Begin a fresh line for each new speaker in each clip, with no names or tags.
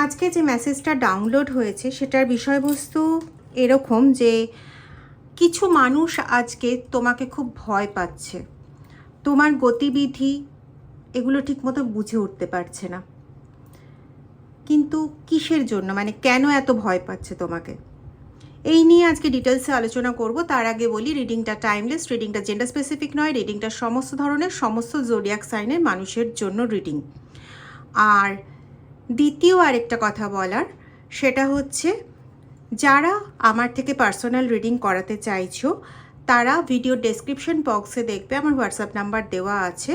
আজকে যে মেসেজটা ডাউনলোড হয়েছে সেটার বিষয়বস্তু এরকম যে কিছু মানুষ আজকে তোমাকে খুব ভয় পাচ্ছে, তোমার গতিবিধি এগুলো ঠিকমতো বুঝে উঠতে পারছে না। কিন্তু কিসের জন্য, মানে কেন এত ভয় পাচ্ছে তোমাকে, এই নিয়ে আজকে ডিটেলসে আলোচনা করব। তার আগে বলি, রিডিংটা টাইমলেস, রিডিংটা জেন্ডার স্পেসিফিক নয়, রিডিংটা সমস্ত ধরনের সমস্ত জোডিয়াক সাইনের মানুষের জন্য রিডিং। আর দ্বিতীয় আরেকটা কথা বলার, সেটা হচ্ছে যারা আমার থেকে পার্সোনাল রিডিং করাতে চাইছো তারা ভিডিও ডেসক্রিপশন বক্সে দেখবে আমার হোয়াটসঅ্যাপ নাম্বার দেওয়া আছে।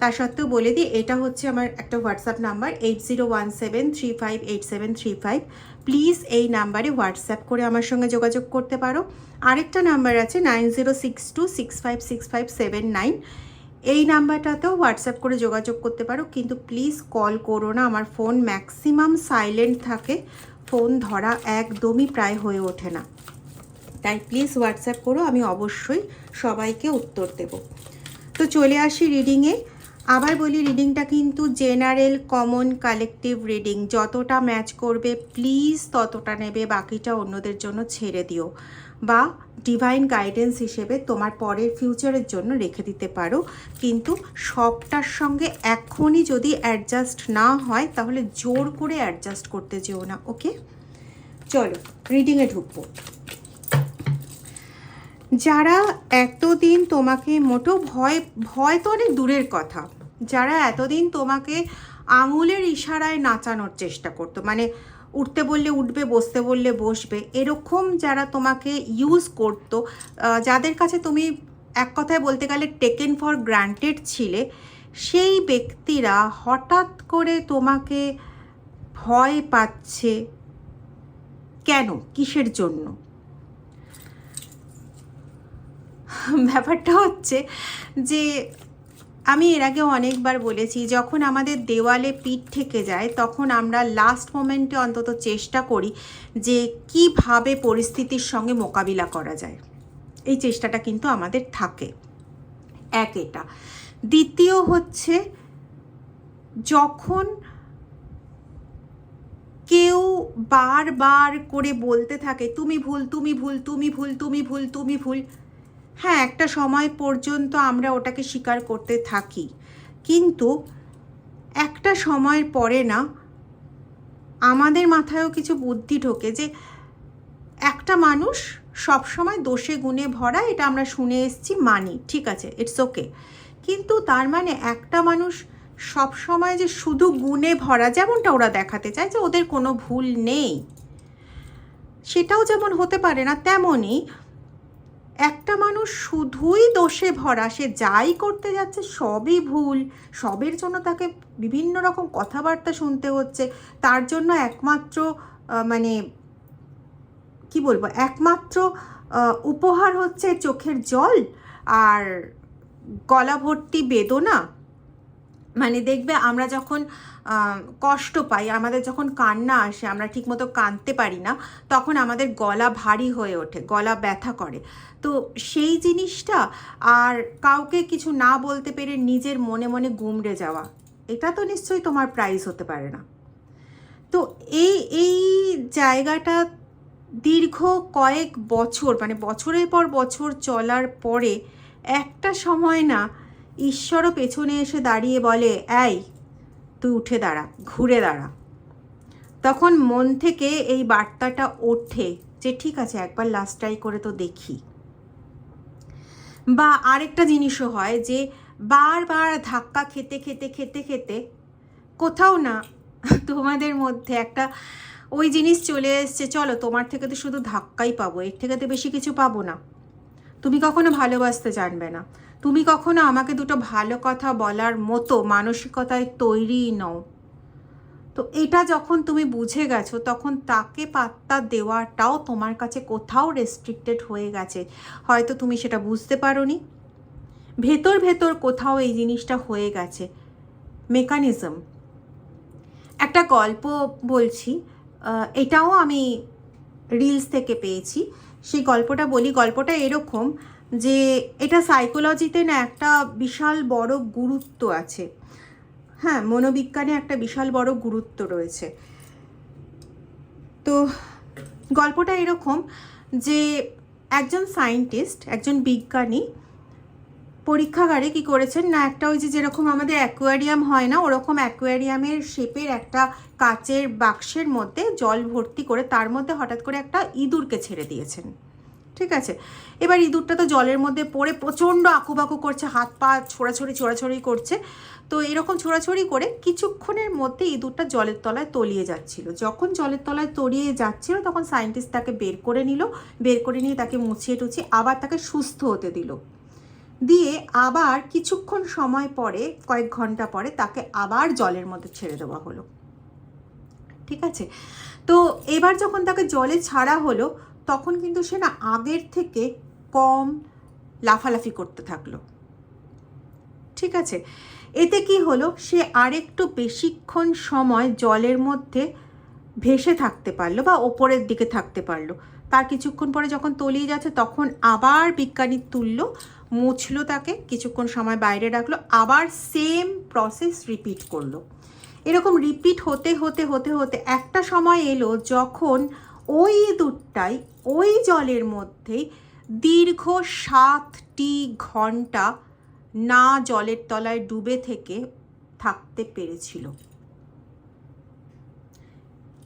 তা সত্ত্বেও বলে দিই, এটা হচ্ছে আমার একটা হোয়াটসঅ্যাপ নাম্বার 8017358735। প্লিজ এই নাম্বারে হোয়াটসঅ্যাপ করে আমার সঙ্গে যোগাযোগ করতে পারো। আরেকটা নাম্বার আছে 9062656579, এই নাম্বারটাতেও হোয়াটসঅ্যাপ করে যোগাযোগ করতে পারো, কিন্তু প্লিজ কল করো না, আমার ফোন ম্যাক্সিমাম সাইলেন্ট থাকে, ফোন ধরা একদমই প্রায় হয়ে ওঠে না। তাই প্লিজ হোয়াটসঅ্যাপ করো, আমি অবশ্যই সবাইকে উত্তর দেব। তো চলে আসি রিডিংয়ে। আবার বলি, রিডিংটা কিন্তু জেনারেল কমন কালেকটিভ রিডিং, যতটা ম্যাচ করবে প্লিজ ততটা নেবে, বাকিটা অন্যদের জন্য ছেড়ে দিও, বা ডিভাইন গাইডেন্স হিসেবে তোমার পরের ফিউচারের জন্য রেখে দিতে পারো। কিন্তু সবটার সঙ্গে এখনই যদি অ্যাডজাস্ট না হয় তাহলে জোর করে অ্যাডজাস্ট করতে যেও না, ওকে? চলো রিডিংয়ে ঢুকবো। যারা এতদিন তোমাকে মোটো ভয় তো অনেক দূরের কথা, যারা এতদিন তোমাকে আঙুলের ইশারায় নাচানোর চেষ্টা করতো, মানে উঠতে বললে উঠবে, বসতে বললে বসবে, এরকম যারা তোমাকে ইউজ করতো, যাদের কাছে তুমি এক কথায় বলতে গেলে টেকেন ফর গ্রান্টেড ছিলে, সেই ব্যক্তিরা হঠাৎ করে তোমাকে ভয় পাচ্ছে। কেন, কিসের জন্য? ব্যাপারটা হচ্ছে যে আমি এর আগে অনেকবার বলেছি, যখন আমাদের দেওয়ালে পিঠ ঠেকে যায় তখন আমরা লাস্ট মোমেন্টে অন্তত চেষ্টা করি যে কিভাবে পরিস্থিতির সঙ্গে মোকাবিলা করা যায়। এই চেষ্টাটা কিন্তু আমাদের থাকে, এক এটা। দ্বিতীয় হচ্ছে, যখন কেউ বারবার করে বলতে থাকে তুমি ভুল, তুমি ভুল, তুমি ভুল, তুমি ভুল, তুমি ভুল, হ্যাঁ একটা সময় পর্যন্ত আমরা ওটাকে স্বীকার করতে থাকি, কিন্তু একটা সময়ের পরে না আমাদের মাথায়ও কিছু বুদ্ধি ঢোকে যে একটা মানুষ সবসময় দোষে গুণে ভরা, এটা আমরা শুনে এসেছি, মানি, ঠিক আছে, ইটস ওকে। কিন্তু তার মানে একটা মানুষ সবসময় যে শুধু গুণে ভরা, যেমনটা ওরা দেখাতে চায় যে ওদের কোনো ভুল নেই, সেটাও যেমন হতে পারে না, তেমনই একটা মানুষ শুধুই দোষে ভরা, সে যাই করতে যাচ্ছে সবই ভুল, সবের জন্য তাকে বিভিন্ন রকম কথাবার্তা শুনতে হচ্ছে, তার জন্য একমাত্র মানে কি বলবো, একমাত্র উপহার হচ্ছে চোখের জল আর গলা ভর্তি বেদনা। মানে দেখবে আমরা যখন কষ্ট পাই, আমাদের যখন কান্না আসে, আমরা ঠিকমতো কাঁদতে পারি না, তখন আমাদের গলা ভারী হয়ে ওঠে, গলা ব্যথা করে। তো সেই জিনিসটা, আর কাউকে কিছু না বলতে পেরে নিজের মনে মনে গুমড়ে যাওয়া, এটা তো নিশ্চয়ই তোমার প্রাইজ হতে পারে না। তো এই এই জায়গাটা দীর্ঘ কয়েক বছর, মানে বছরের পর বছর চলার পরে একটা সময় না ঈশ্বরও পেছনে এসে দাঁড়িয়ে বলে, এই তুই উঠে দাঁড়া, ঘুরে দাঁড়া। তখন মন থেকে এই বার্তাটা ওঠে যে ঠিক আছে, একবার লাস্ট ট্রাই করে তো দেখি। বা আরেকটা জিনিসও হয় যে বারবার ধাক্কা খেতে খেতে খেতে খেতে কোথাও না তোমাদের মধ্যে একটা ওই জিনিস চলে এসছে, চলো তোমার থেকে তো শুধু ধাক্কাই পাবো, এর থেকে তো বেশি কিছু পাবো না। তুমি কখনো ভালোবাসতে জানবে না, তুমি কখনো আমাকে দুটো ভালো কথা বলার মতো মানসিকতায় তৈরিই নও। তো এটা যখন তুমি বুঝে গেছো, তখন তাকে পাত্তা দেওয়াটাও তোমার কাছে কোথাও রেস্ট্রিক্টেড হয়ে গেছে, হয়তো তুমি সেটা বুঝতে পারোনি, ভেতর ভেতর কোথাও এই জিনিসটা হয়ে গেছে। মেকানিজম, একটা গল্প বলছি, এটাও আমি রিলস থেকে পেয়েছি, সেই গল্পটা বলি। গল্পটা এরকম যে এটা সাইকোলজিতে না একটা বিশাল বড় গুরুত্ব আছে, হ্যাঁ মনোবিজ্ঞানে একটা বিশাল বড় গুরুত্ব রয়েছে। তো গল্পটা এরকম যে একজন সায়েন্টিস্ট, একজন বিজ্ঞানী পরীক্ষাগারে কি করেছেন না, একটা ওই যে যেরকম আমাদের অ্যাকোয়ারিয়াম হয় না, ওরকম অ্যাকোয়ারিয়ামের শেপের একটা কাচের বাক্সের মধ্যে জল ভর্তি করে তার মধ্যে হঠাৎ করে একটা ইঁদুরকে ছেড়ে দিয়েছেন। ঠিক আছে, এবার ইঁদুরটা তো জলের মধ্যে পড়ে প্রচণ্ড আঁকুবাকু করছে, হাত পা ছোড়াছড়ি করছে। তো এরকম ছোড়াছড়ি করে কিছুক্ষণের মধ্যে ইঁদুরটা জলের তলায় তলিয়ে যাচ্ছিল। যখন জলের তলায় তলিয়ে যাচ্ছিল তখন সায়েন্টিস্ট তাকে বের করে নিয়ে তাকে মুছিয়ে টুছিয়ে আবার তাকে সুস্থ হতে দিল। দিয়ে আবার কিছুক্ষণ সময় পরে, কয়েক ঘন্টা পরে তাকে আবার জলের মধ্যে ছেড়ে দেওয়া হলো। ঠিক আছে, তো এবার যখন তাকে জলে ছাড়া হলো তখন কিন্তু সে না আগের থেকে কম লাফালাফি করতে থাকলো। ঠিক আছে, এতে কি হলো, সে আরেকটু বেশিক্ষণ সময় জলের মধ্যে ভেসে থাকতে পারলো বা ওপরের দিকে থাকতে পারলো। তার কিছুক্ষণ পরে যখন তলিয়ে যাচ্ছে তখন আবার বিজ্ঞানী তুললো, মুছলো, তাকে কিছুক্ষণ সময় বাইরে রাখলো, আবার সেম প্রসেস রিপিট করলো। এরকম রিপিট হতে হতে হতে হতে একটা সময় এলো যখন ওই ইঁদুরটাই ওই জলের মধ্যেই দীর্ঘ 7টি ঘন্টা না জলের তলায় ডুবে থেকে থাকতে পেরেছিল।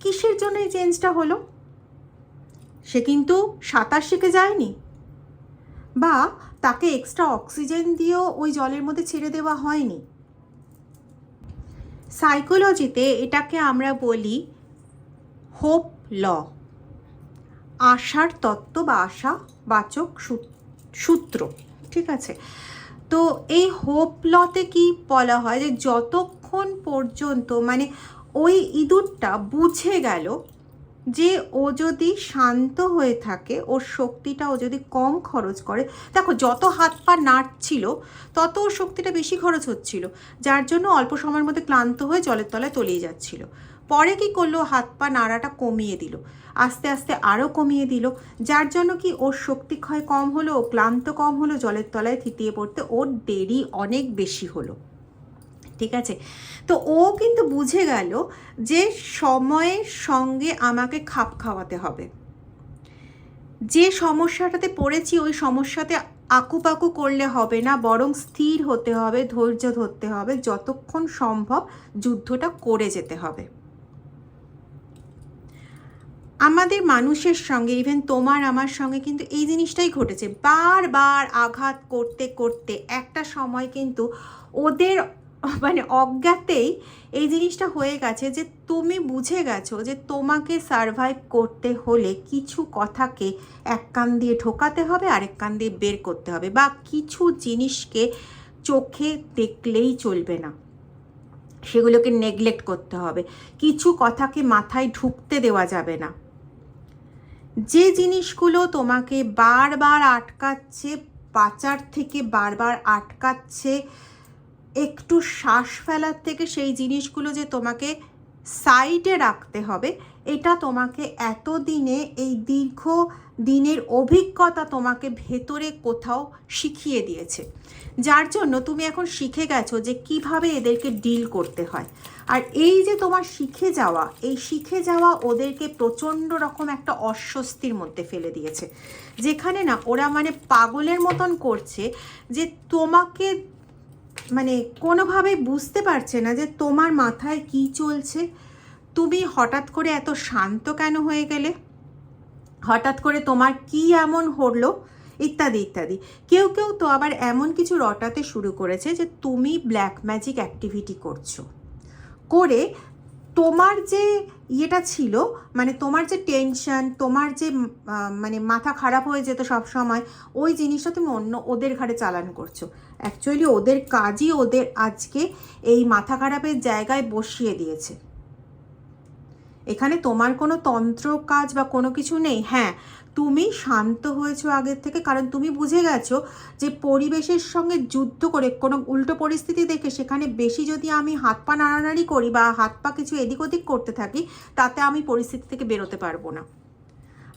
কিসের জন্য এই চেঞ্জটা হলো? সে কিন্তু সাঁতার শিখে যায়নি, বা তাকে এক্সট্রা অক্সিজেন দিয়েও ওই জলের মধ্যে ছেড়ে দেওয়া হয়নি। সাইকোলজিতে এটাকে আমরা বলি হোপ ল, আশার তত্ত্ব বা আশাবাচক সূত্র। ঠিক আছে, তো এই হোপ লতে কি বলা হয় যে যতক্ষণ পর্যন্ত মানে ওই ইঁদুরটা বুঝে গেল যে ও যদি শান্ত হয়ে থাকে, ওর শক্তিটা ও যদি কম খরচ করে, দেখো যত হাত পা নাড়ছিল তত ওর শক্তিটা বেশি খরচ হচ্ছিল, যার জন্য অল্প সময়ের মধ্যে ক্লান্ত হয়ে জলের তলায় তলিয়ে যাচ্ছিল। পরে কি করলো, হাত পা নাড়াটা কমিয়ে দিল, আস্তে আস্তে আরও কমিয়ে দিল, যার জন্য কি ওর শক্তি ক্ষয় কম হলো, ও ক্লান্ত কম হলো, জলের তলায় থিতিয়ে পড়তে ওর দেরি অনেক বেশি হলো। ঠিক আছে, তো ও কিন্তু বুঝে গেল যে সময়ের সঙ্গে আমাকে খাপ খাওয়াতে হবে, যে সমস্যাটাতে পড়েছি ওই সমস্যাতে আকুপাকু করলে হবে না, বরং স্থির হতে হবে, ধৈর্য ধরতে হবে, যতক্ষণ সম্ভব যুদ্ধটা করে যেতে হবে। আমাদের মানুষের সঙ্গে, ইভেন তোমার আমার সঙ্গে কিন্তু এই জিনিসটাই ঘটেছে। বারবার আঘাত করতে করতে একটা সময় কিন্তু ওদের মানে অজ্ঞাতেই এই জিনিসটা হয়ে গেছে যে তুমি বুঝে গেছো যে তোমাকে সারভাইভ করতে হলে কিছু কথাকে এক কান দিয়ে ঢোকাতে হবে, আরেক কান দিয়ে বের করতে হবে, বা কিছু জিনিসকে চোখে দেখলেই চলবে না, সেগুলোকে নেগলেক্ট করতে হবে, কিছু কথাকে মাথায় ঢুকতে দেওয়া যাবে না। যে জিনিসগুলো তোমাকে বারবার আটকাচ্ছে, বাঁচার থেকে বারবার আটকাচ্ছে, একটু শ্বাস ফেলার থেকে সেই জিনিসগুলো যে তোমাকে সাইডে রাখতে হবে, এটা তোমাকে এতদিনে এই দীর্ঘ দিনের অভিজ্ঞতা তোমাকে ভেতরে কোথাও শিখিয়ে দিয়েছে, যার জন্য তুমি এখন শিখে গেছো যে কিভাবে এদেরকে ডিল করতে হয়। আর এই যে তোমার শিখে যাওয়া ওদেরকে প্রচণ্ড রকম একটা অস্বস্তির মধ্যে ফেলে দিয়েছে, যেখানে না ওরা মানে পাগলের মতন করছে যে তোমাকে মানে কোনোভাবে বুঝতে পারছে না যে তোমার মাথায় কি চলছে, তুমি হঠাৎ করে এত শান্ত কেন হয়ে গেলে, হঠাৎ করে তোমার কি এমন হলো, ইত্যাদি ইত্যাদি। কেউ কেউ তো আবার এমন কিছু রটাতে শুরু করেছে যে তুমি ব্ল্যাক ম্যাজিক অ্যাক্টিভিটি করছো, করে তোমার যে ইয়েটা ছিল, মানে তোমার যে টেনশন, তোমার যে মানে মাথা খারাপ হয়ে যেত সব সময়, ওই জিনিসটা তুমি ওদের ঘাড়ে চালান করছো। অ্যাকচুয়ালি ওদের কাজই ওদের আজকে এই মাথা খারাপের জায়গায় বসিয়ে দিয়েছে। এখানে তোমার কোনো তন্ত্র কাজ বা কোনো কিছু নেই। হ্যাঁ, তুমি শান্ত হয়েছো আগের থেকে, কারণ তুমি বুঝে গেছো যে পরিবেশের সঙ্গে যুদ্ধ করে কোনো উল্টো পরিস্থিতি দেখে সেখানে বেশি যদি আমি হাত পা নাড়ানাড়ি করি বা হাত পা কিছু এদিক ওদিক করতে থাকি, তাতে আমি পরিস্থিতি থেকে বেরোতে পারবো না।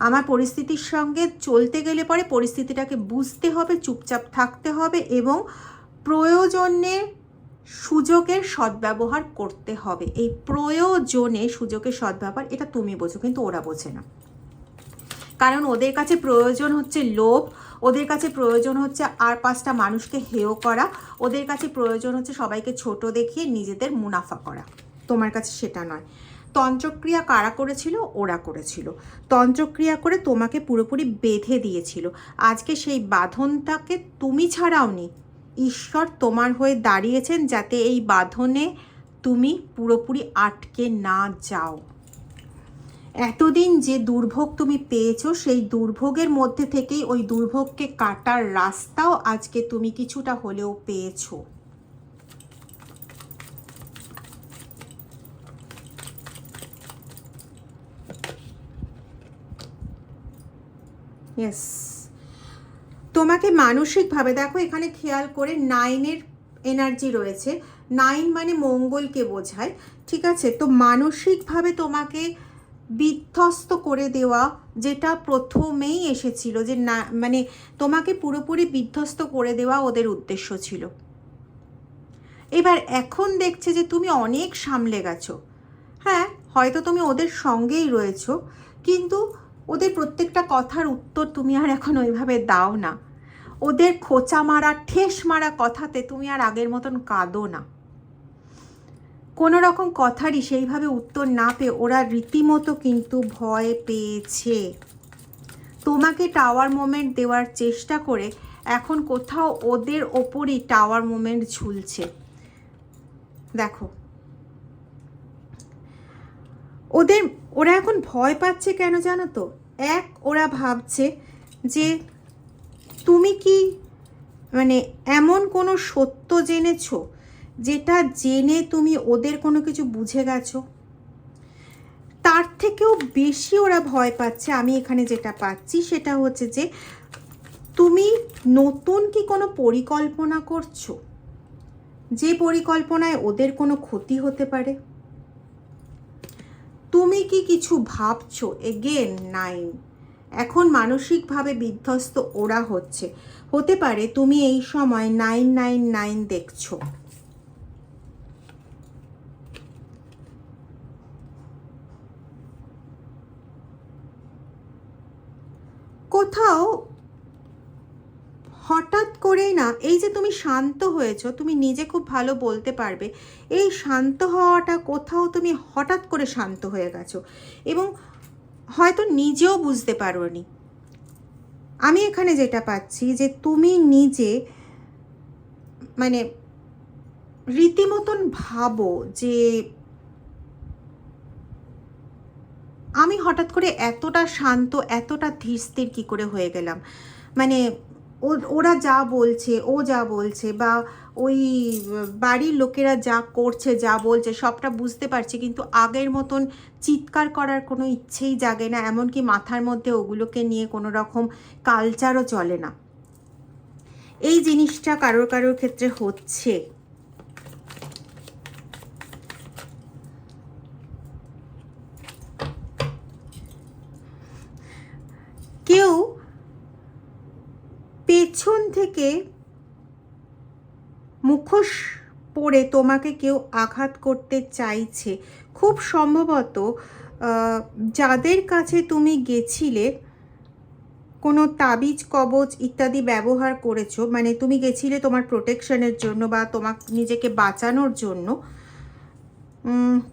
আমার পরিস্থিতির সঙ্গে চলতে গেলে পরে পরিস্থিতিটাকে বুঝতে হবে, চুপচাপ থাকতে হবে এবং প্রয়োজনে সুযোগের সদ্ব্যবহার করতে হবে, এই প্রয়োজনে সুযোগের সদ্ব্যবহার, এটা তুমি বোঝো কিন্তু ওরা বোঝে না। কারণ ওদের কাছে প্রয়োজন হচ্ছে লোভ, ওদের কাছে প্রয়োজন হচ্ছে আর 5টা মানুষকে হেয় করা, ওদের কাছে প্রয়োজন হচ্ছে সবাইকে ছোট দেখিয়ে নিজেদের মুনাফা করা। তোমার কাছে সেটা নয়। তন্ত্রক্রিয়া কারা করেছিল? ওরা করেছিল। তন্ত্রক্রিয়া করে তোমাকে পুরোপুরি বেঁধে দিয়েছিল। আজকে সেই বাঁধনটাকে তুমি ছাড়াওনি, ঈশ্বর তোমার হয়ে দাঁড়িয়েছেন যাতে এই বাঁধনে তুমি পুরোপুরি আটকে না যাও। এতদিন যে দুর্ভোগ তুমি পেয়েছো, সেই দুর্ভোগের মধ্যে থেকেই ওই দুর্ভোগকে কাটার রাস্তাও আজকে তুমি কিছুটা হলেও পেয়েছো। ইয়েস, তোমাকে মানসিকভাবে দেখো, এখানে খেয়াল করে 9-এর এনার্জি রয়েছে। 9 মানে মঙ্গলকে বোঝায়, ঠিক আছে? তো মানসিকভাবে তোমাকে বিধ্বস্ত করে দেওয়া, যেটা প্রথমেই এসেছিল, যে না মানে তোমাকে পুরোপুরি বিধ্বস্ত করে দেওয়া ওদের উদ্দেশ্য ছিল। এবার এখন দেখছে যে তুমি অনেক সামলে গেছো। হ্যাঁ, হয়তো তুমি ওদের সঙ্গেই রয়েছো, কিন্তু ওদের প্রত্যেকটা কথার উত্তর তুমি আর এখন ওইভাবে দাও না। ওদের খোঁচা মারা, ঠেস মারা কথাতে তুমি আর আগের মতন কাঁদো না। কোনো রকম কথারই সেইভাবে উত্তর না পেয়ে ওরা রীতিমতো কিন্তু ভয় পেয়েছে। তোমাকে টাওয়ার মোমেন্ট দেওয়ার চেষ্টা করে এখন কোথাও ওদের ওপরই টাওয়ার মোমেন্ট ঝুলছে। দেখো, ওরা এখন ভয় পাচ্ছে কেন জানো তো? ওরা ভাবছে যে তুমি কি মানে এমন কোনো সত্য জেনেছো যেটা জেনে তুমি ওদের কোনো কিছু বুঝে গেছো। তার থেকেও বেশি ওরা ভয় পাচ্ছে, আমি এখানে যেটা পাচ্ছি সেটা হচ্ছে যে তুমি নতুন কি কোনো পরিকল্পনা করছো, যে পরিকল্পনায় ওদের কোনো ক্ষতি হতে পারে। তুমি কি কিছু ভাবছো? এগেন 9, এখন মানসিকভাবে বিধ্বস্ত ওরা হতে পারে তুমি এই সময় 999 দেখছো। কোথাও হঠাৎ করেই না, এই যে তুমি শান্ত হয়েছো, তুমি নিজে খুব ভালো বলতে পারবে, এই শান্ত হওয়াটা কোথাও তুমি হঠাৎ করে শান্ত হয়ে গেছো এবং হয়তো নিজেও বুঝতে পারোনি। আমি এখানে যেটা পাচ্ছি যে তুমি নিজে মানে রীতিমতন ভাবো যে আমি হঠাৎ করে এতটা শান্ত, এতটা ধীর স্থির কী করে হয়ে গেলাম। মানে ওরা যা বলছে, ও যা বলছে, বা ওই বাড়ির লোকেরা যা করছে, যা বলছে, সবটা বুঝতে পারছি, কিন্তু আগের মতন চিৎকার করার কোনো ইচ্ছেই জাগে না, এমনকি মাথার মধ্যে ওগুলোকে নিয়ে কোনো রকম কালচারও চলে না। এই জিনিসটা কারোর কারোর ক্ষেত্রে হচ্ছে। কেউ পেছন থেকে মুখোশ পরে তোমাকে কেউ আঘাত করতে চাইছে। খুব সম্ভবত যাদের কাছে তুমি গেছিলে, কোনো তাবিজ কবচ ইত্যাদি ব্যবহার করেছো, মানে তুমি গেছিলে তোমার প্রোটেকশনের জন্য বা তোমার নিজেকে বাঁচানোর জন্য,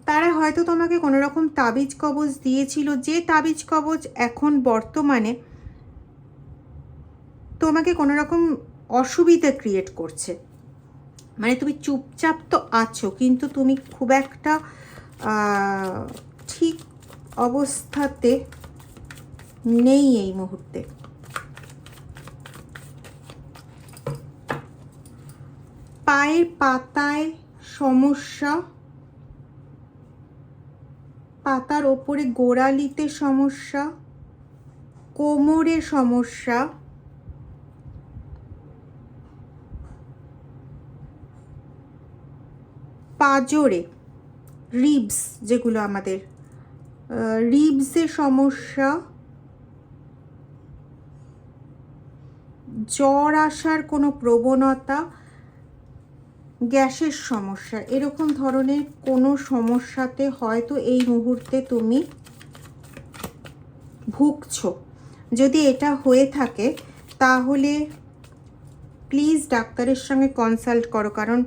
তারা হয়তো তোমাকে কোনো রকম তাবিজ কবচ দিয়েছিল, যে তাবিজ কবচ এখন বর্তমানে তোমাকে কোনো রকম অসুবিধা ক্রিয়েট করছে। মানে তুমি চুপচাপ তো আছো, কিন্তু তুমি খুব একটা ঠিক অবস্থাতে নেই এই মুহূর্তে। পায়ের পাতায় সমস্যা, পাতার ওপরে গোড়ালিতে সমস্যা, কোমরে সমস্যা, পাজরে, রিবস যেগুলো আমাদের, রিবসে সমস্যা, জ্বর আসার কোনো প্রবণতা, গ্যাসের সমস্যা, এরকম ধরনের কোনো সমস্যাতে হয়তো এই মুহূর্তে তুমি ভুগছো। যদি এটা হয়ে থাকে তাহলে প্লিজ ডাক্তারের সঙ্গে কনসাল্ট করো, কারণ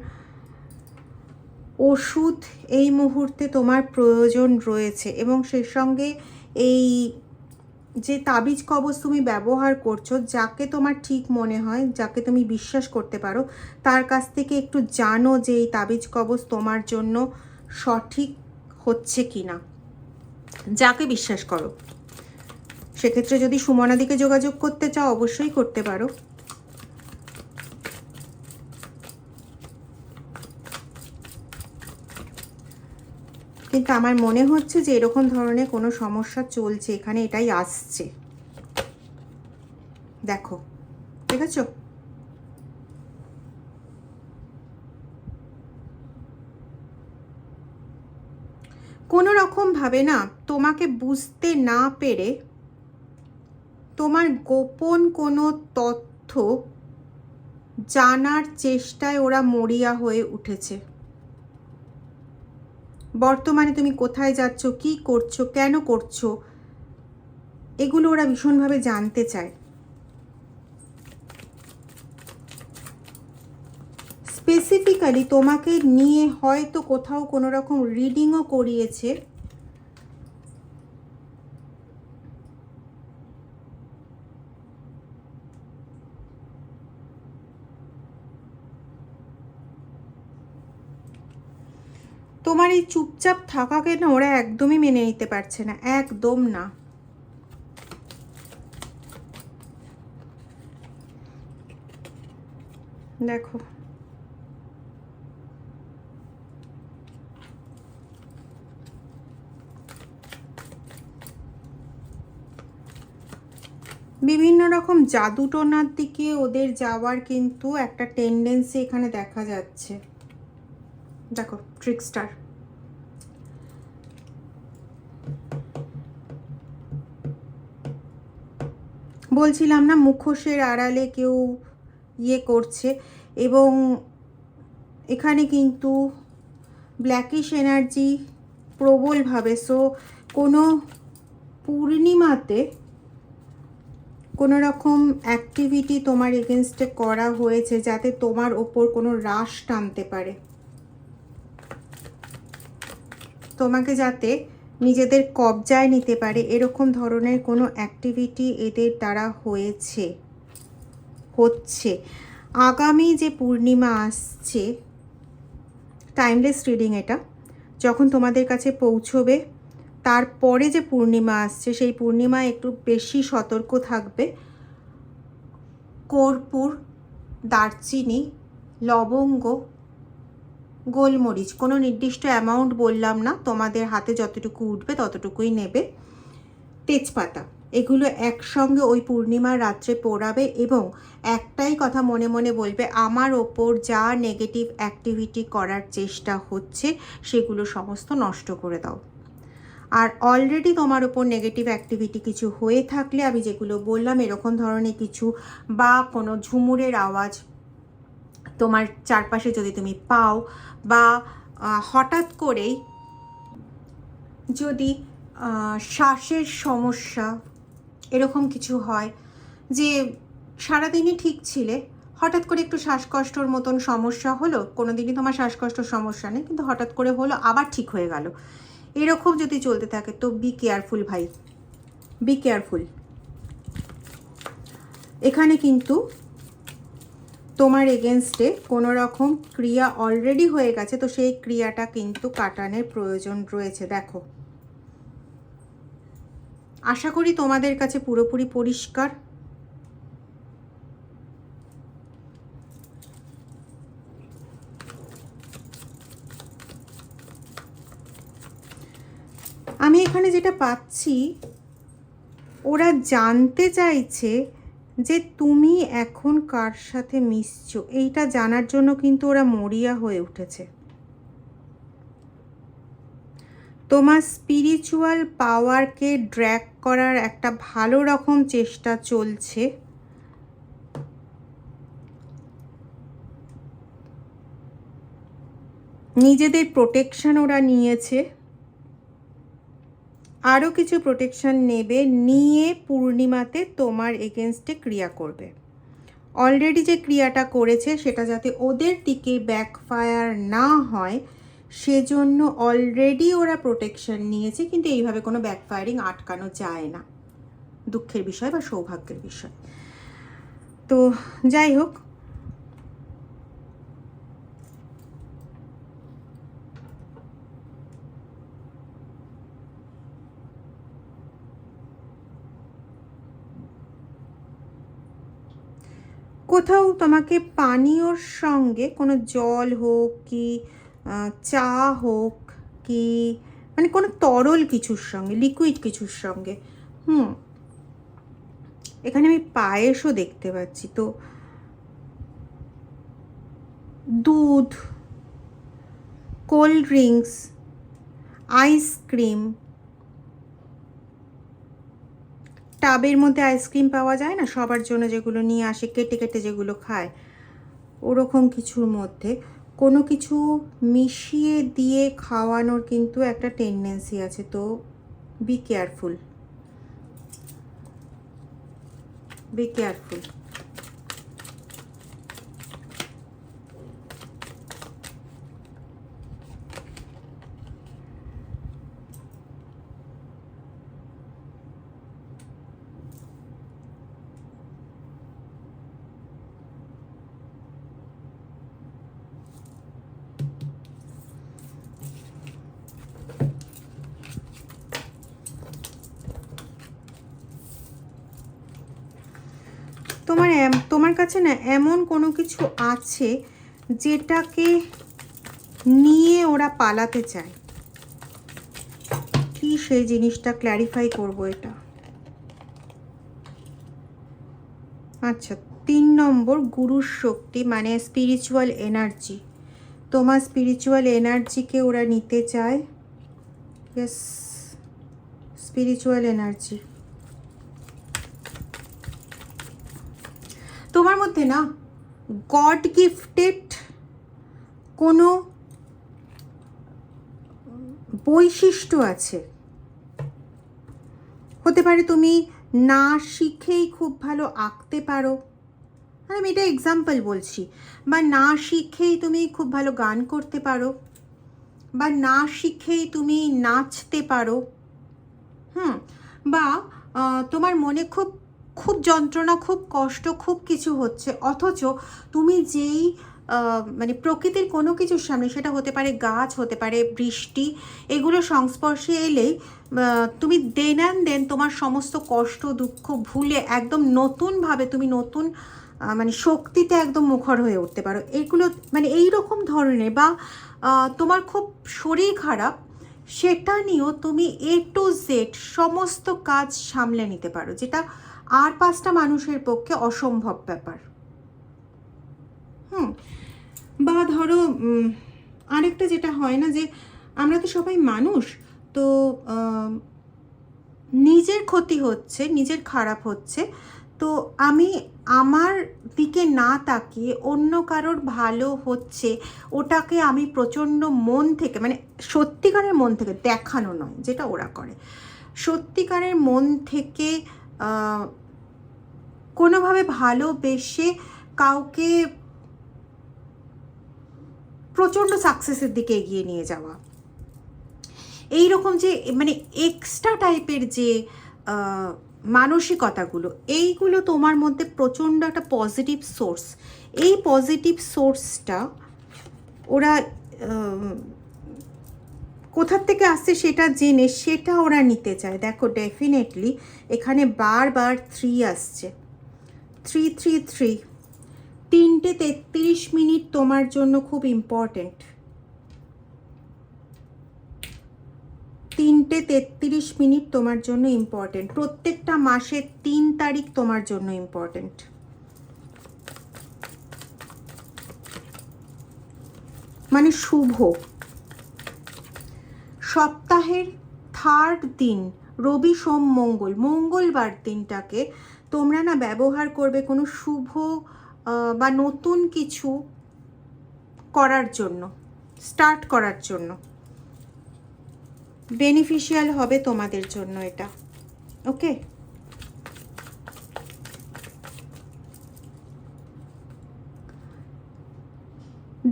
ওষুধ এই মুহূর্তে তোমার প্রয়োজন রয়েছে। এবং সেই সঙ্গে এই যে তাবিজ কবজ তুমি ব্যবহার করছো, যাকে তোমার ঠিক মনে হয়, যাকে তুমি বিশ্বাস করতে পারো, তার কাছ থেকে একটু জানো যে এই তাবিজ কবজ তোমার জন্য সঠিক হচ্ছে কি না। যাকে বিশ্বাস করো, সেক্ষেত্রে যদি সুমনাদিকে যোগাযোগ করতে চাও অবশ্যই করতে পারো। কিন্তু আমার মনে হচ্ছে যে এরকম ধরনের কোনো সমস্যা চলছে এখানে, এটাই আসছে। দেখো, ঠিক আছে? কোনো রকমভাবে না তোমাকে বুঝতে না পেরে তোমার গোপন কোনো তথ্য জানার চেষ্টায় ওরা মরিয়া হয়ে উঠেছে। বর্তমানে তুমি কোথায় যাচ্ছ, কি করছো, কেন করছো, এগুলো ওরা ভীষণভাবে জানতে চায়। স্পেসিফিক্যালি তোমাকে নিয়ে হয়তো কোথাও কোনো রকম রিডিংও করিয়েছে। তোমার এই চুপচাপ থাকাকে না ওরা একদমই মেনে নিতে পারছে না, একদম না। দেখো, বিভিন্ন রকম জাদুটোনার দিকে ওদের যাওয়ার কিন্তু একটা টেন্ডেন্সি এখানে দেখা যাচ্ছে। দেখো, ট্রিকস্টার। বলছিলাম না, মুখোশের আড়ালে কেউ ইয়ে করছে। এবং এখানে কিন্তু ব্ল্যাকিশ এনার্জি প্রবলভাবে। সো কোনো পূর্ণিমাতে কোনো রকম অ্যাক্টিভিটি তোমার এগেনস্টে করা হয়েছে যাতে তোমার ওপর কোনো রাশ টানতে পারে, তোমাকে যাতে নিজেদের কবজায় নিতে পারে, এরকম ধরনের কোনো অ্যাক্টিভিটি এদের দ্বারা হচ্ছে। আগামী যে পূর্ণিমা আসছে, টাইমলেস রিডিং এটা, যখন তোমাদের কাছে পৌঁছবে, তারপরে যে পূর্ণিমা আসছে সেই পূর্ণিমায় একটু বেশি সতর্ক থাকবে। কর্পূর, দারচিনি, লবঙ্গ, গোলমরিচ, কোনো নির্দিষ্ট অ্যামাউন্ট বললাম না, তোমাদের হাতে যতটুকু উঠবে ততটুকুই নেবে। তেজপাতা, এগুলো একসঙ্গে ওই পূর্ণিমার রাত্রে পোড়াবে এবং একটাই কথা মনে মনে বলবে, আমার ওপর যা নেগেটিভ অ্যাক্টিভিটি করার চেষ্টা হচ্ছে সেগুলো সমস্ত নষ্ট করে দাও। আর অলরেডি তোমার ওপর নেগেটিভ অ্যাক্টিভিটি কিছু হয়ে থাকলে, আমি যেগুলো বললাম এরকম ধরনের কিছু, বা কোনো ঝুমুরের আওয়াজ তোমার চারপাশে যদি তুমি পাও, বা হঠাৎ করেই যদি শ্বাসের সমস্যা এরকম কিছু হয়, যে সারাদিনই ঠিক ছিলে, হঠাৎ করে একটু শ্বাসকষ্টর মতন সমস্যা হলো, কোনো দিনই তোমার শ্বাসকষ্টর সমস্যা নেই কিন্তু হঠাৎ করে হলো, আবার ঠিক হয়ে গেল, এরকম যদি চলতে থাকে তো বি কেয়ারফুল ভাই, বি কেয়ারফুল। এখানে কিন্তু তোমার এগেনস্টে কোনো রকম ক্রিয়া অলরেডি হয়ে গেছে, তো সেই ক্রিয়াটা কিন্তু কাটানোর প্রয়োজন রয়েছে। দেখো, আশা করি তোমাদের কাছে পুরোপুরি পরিষ্কার। আমি এখানে যেটা পাচ্ছি, ওরা জানতে চাইছে যে তুমি এখন কার সাথে মিশছো, এইটা জানার জন্য কিন্তু ওরা মরিয়া হয়ে উঠেছে। তোমার স্পিরিচুয়াল পাওয়ারকে ড্র্যাগ করার একটা ভালো রকম চেষ্টা চলছে। নিজেদের প্রোটেকশন ওরা নিয়েছে, আরও কিছু প্রোটেকশন নেবে, নিয়ে পূর্ণিমাতে তোমার এগেনস্টে ক্রিয়া করবে। অলরেডি যে ক্রিয়াটা করেছে সেটা যাতে ওদের দিকে ব্যাকফায়ার না হয় সেজন্য অলরেডি ওরা প্রোটেকশন নিয়েছে, কিন্তু এইভাবে কোনো ব্যাকফায়ারিং আটকানো যায় না, দুঃখের বিষয় বা সৌভাগ্যের বিষয়। তো যাই হোক, কোথাও তোমাকে পানীয়র সঙ্গে কোনো জল হোক কি চা হোক কি মানে কোনো তরল কিছুর সঙ্গে, লিকুইড কিছুর সঙ্গে, এখানে আমি পায়েসও দেখতে পাচ্ছি, তো দুধ, কোল্ড ড্রিঙ্কস, আইসক্রিম, টাবের মধ্যে আইসক্রিম পাওয়া যায় না সবার জন্য, যেগুলো নিয়ে আসে কেটে কেটে যেগুলো খায়, ওরকম কিছুর মধ্যে কোনো কিছু মিশিয়ে দিয়ে খাওয়ানোর কিন্তু একটা টেন্ডেন্সি আছে, তো বি কেয়ারফুল, বি কেয়ারফুল। তোমার কাছে না এমন কোনো কিছু আছে যেটাকে নিয়ে ওরা পালাতে চায়, কি সেই জিনিসটা ক্ল্যারিফাই করবো এটা। আচ্ছা, 3 নম্বর গুরুর শক্তি, মানে স্পিরিচুয়াল এনার্জি, তোমার স্পিরিচুয়াল এনার্জিকে ওরা নিতে চায়। ইয়েস, স্পিরিচুয়াল এনার্জি তোমার মধ্যে না গড গিফটেড কোনো বৈশিষ্ট্য আছে, হতে পারে তুমি না শিখেই খুব ভালো আঁকতে পারো, আমি এটা এক্সাম্পল বলছি, বা না শিখেই তুমি খুব ভালো গান করতে পারো, বা না শিখেই তুমি নাচতে পারো, বা তোমার মনে খুব খুব যন্ত্রণা, খুব কষ্ট, খুব কিছু হচ্ছে, অথচ তুমি যেই মানে প্রকৃতির কোনো কিছুর সামনে, সেটা হতে পারে গাছ, হতে পারে বৃষ্টি, এগুলো সংস্পর্শে এলেই তুমি দেন অ্যান্ড দেন তোমার সমস্ত কষ্ট দুঃখ ভুলে একদম নতুনভাবে তুমি নতুন মানে শক্তিতে একদম মুখর হয়ে উঠতে পারো। এগুলো মানে এই রকম ধরনের, বা তোমার খুব শরীর খারাপ, সেটা নিয়েও তুমি A to Z সমস্ত কাজ সামলে নিতে পারো, যেটা আর 5টা মানুষের পক্ষে অসম্ভব ব্যাপার। বা ধরো আরেকটা যেটা হয় না, যে আমরা তো সবাই মানুষ, তো নিজের ক্ষতি হচ্ছে, নিজের খারাপ হচ্ছে, তো আমি আমার দিকে না তাকিয়ে অন্য কারোর ভালো হচ্ছে ওটাকে আমি প্রচণ্ড মন থেকে, মানে সত্যিকারের মন থেকে, দেখানো নয় যেটা ওরা করে, সত্যিকারের মন থেকে কোনোভাবে ভালোবেসে কাউকে প্রচণ্ড সাকসেসের দিকে এগিয়ে নিয়ে যাওয়া, এই রকম যে মানে এক্সট্রা টাইপের যে মানসিকতাগুলো, এইগুলো তোমার মধ্যে প্রচণ্ড একটা পজিটিভ সোর্স, এই পজিটিভ সোর্সটা ওরা কোথার থেকে আসছে সেটা জেনে সেটা ওরা নিতে চায়। দেখো ডেফিনেটলি এখানে বারবার 3 আসছে, 333, 3:33 তোমার জন্য খুব ইম্পর্টেন্ট, 3:33 তোমার জন্য ইম্পর্টেন্ট, প্রত্যেকটা মাসের 3 তারিখ তোমার জন্য ইম্পর্টেন্ট। মানে শুভ, সপ্তাহের 3rd দিন, রবি সোম মঙ্গল, মঙ্গলবার দিনটাকে তোমরা না ব্যবহার করবে কোনো শুভ বা নতুন কিছু করার জন্য। স্টার্ট করার জন্য। বেনিফিশিয়াল হবে তোমাদের জন্য এটা। ওকে,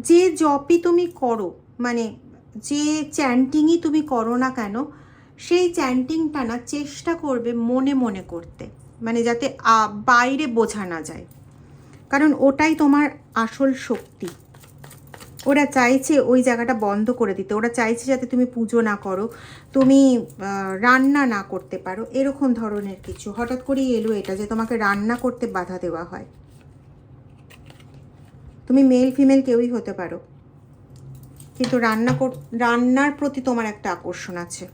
যে জপই তুমি করো, মানে যে চ্যান্টিংই তুমি করো না কেন, সেই চ্যান্টিংটা না চেষ্টা করবে মনে মনে করতে, মানে যাতে বাইরে বোঝা না যায়, কারণ ওটাই তোমার আসল শক্তি। ওরা চাইছে ওই জায়গাটা বন্ধ করে দিতে, ওরা চাইছে যাতে তুমি পুজো না করো, তুমি রান্না না করতে পারো, এরকম ধরনের কিছু। হঠাৎ করেই এলো এটা যে তোমাকে রান্না করতে বাধা দেওয়া হয়। তুমি মেল ফিমেল কেউই হতে পারো, কিন্তু রান্নার প্রতি তোমার একটা আকর্ষণ আছে।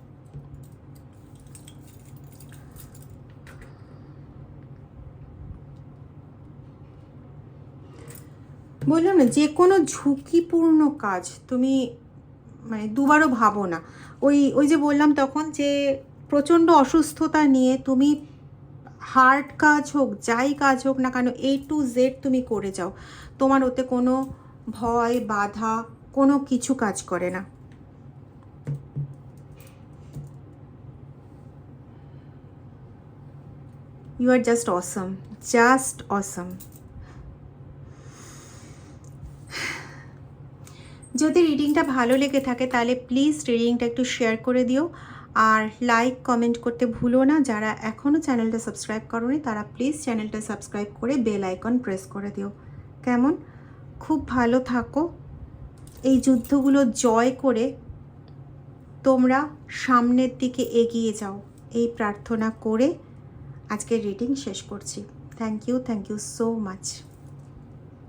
বললাম না, যে কোনো ঝুঁকিপূর্ণ কাজ তুমি মানে দুবারও ভাবো না। ওই যে বললাম তখন যে প্রচণ্ড অসুস্থতা নিয়ে তুমি হার্ড কাজ হোক, যাই কাজ হোক না কেন, A to Z তুমি করে যাও, তোমার ওতে কোনো ভয় বাধা কোনো কিছু কাজ করে না। You are just awesome, just awesome. যদি রিডিংটা ভালো লেগে থাকে তাহলে প্লিজ রিডিংটা একটু শেয়ার করে দিও, আর লাইক কমেন্ট করতে ভুলো না। যারা এখনও চ্যানেলটা সাবস্ক্রাইব করোনি তারা প্লিজ চ্যানেলটা সাবস্ক্রাইব করে বেল আইকন প্রেস করে দিও। কেমন? খুব ভালো থাকো, এই যুদ্ধগুলো জয় করে তোমরা সামনের দিকে এগিয়ে যাও, এই প্রার্থনা করে আজকের রিডিং শেষ করছি। Thank you so much.